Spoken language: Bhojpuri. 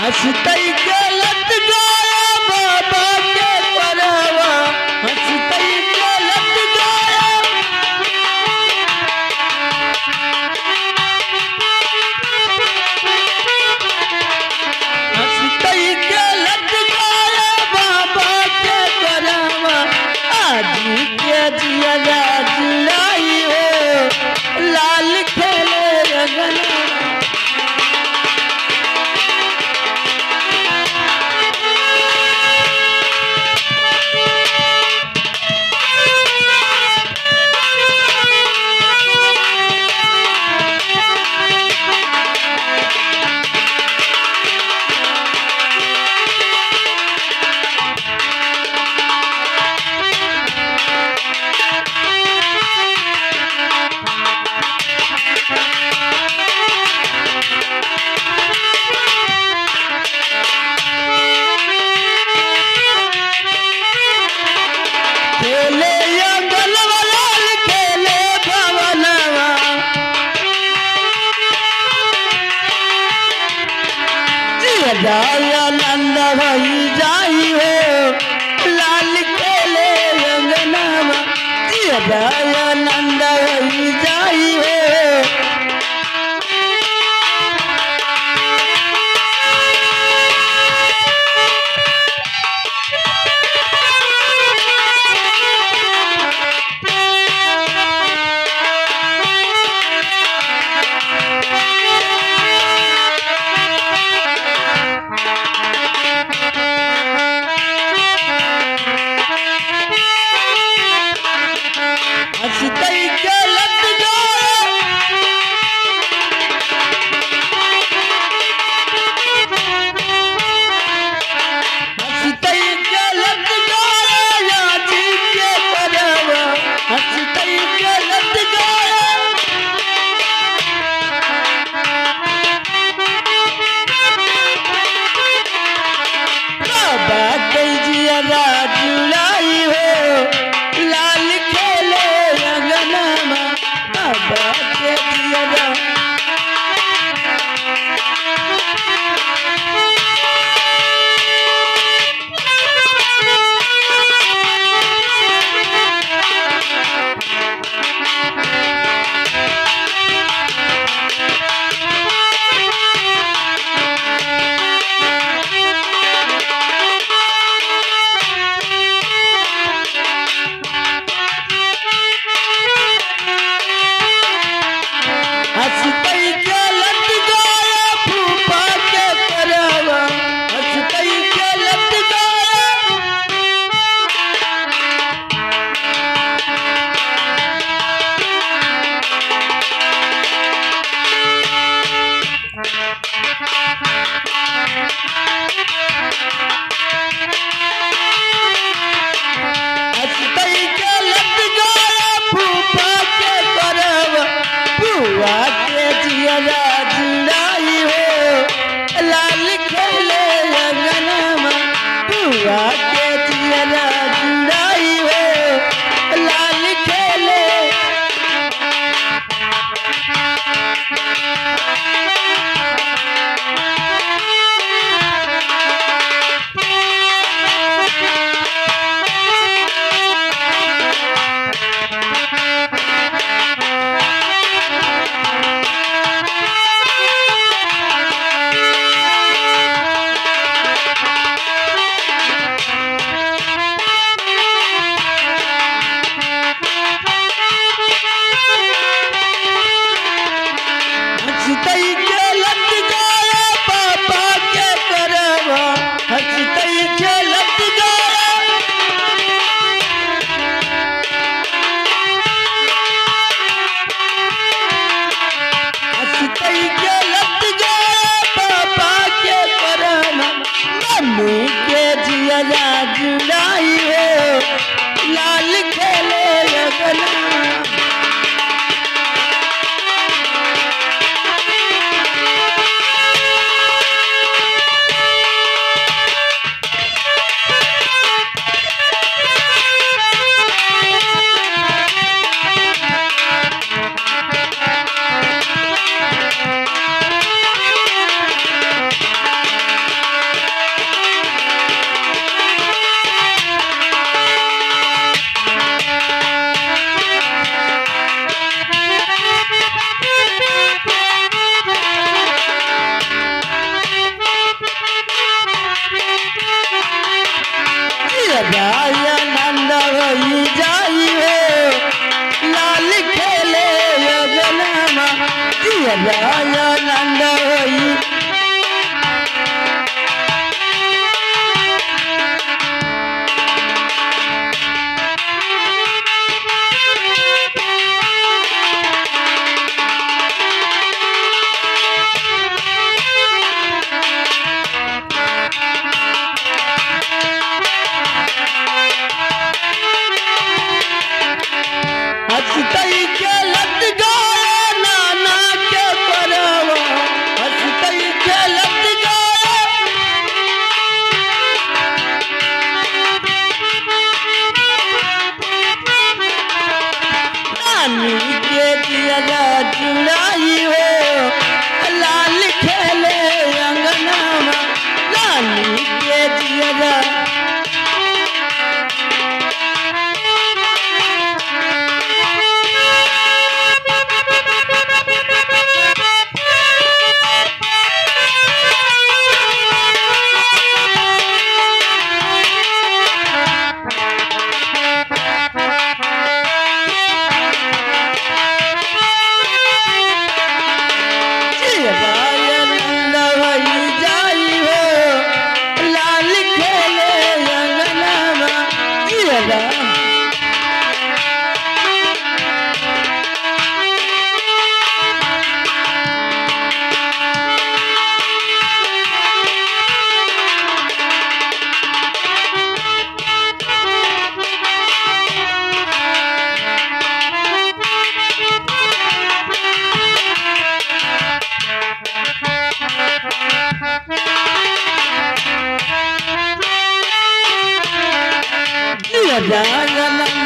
हंसतई गलत गाया बाबा के परवा, हंसतई गलत गाया हंसतई गलत गाया बाबा के परवा। आज के जिया जुलाई हो लाल खेले रगना जाया नंद भाई जाई हो लाल खेले अंगनावा। जाया नंद भाई जाई हो हंसतई गलत गाया हंसतई गलत गाया जी के परवा, हंसतई गलत गाया बाबा के जिया जुलाई हो लाल खेले अंगनामा। बाबा के जिया हंसतई गलत गाया फूफा के परवा, हंसतई गलत गाया हंसतई गलत गाया फूफा के परवा। बुआ के जिया जुलाई हो लाल खेले अंगनामा। बुआ के जिया जुलाई हो लाल खेले आनंद होई हंसतई के लत गाए नाना के परवा हंसतई के लत गाए नानी के दिया जुड़ाई हो लाल खेले अंगना नानी के दिया आनंद होई जाई हो लाल खेले अंगना जिया आनंद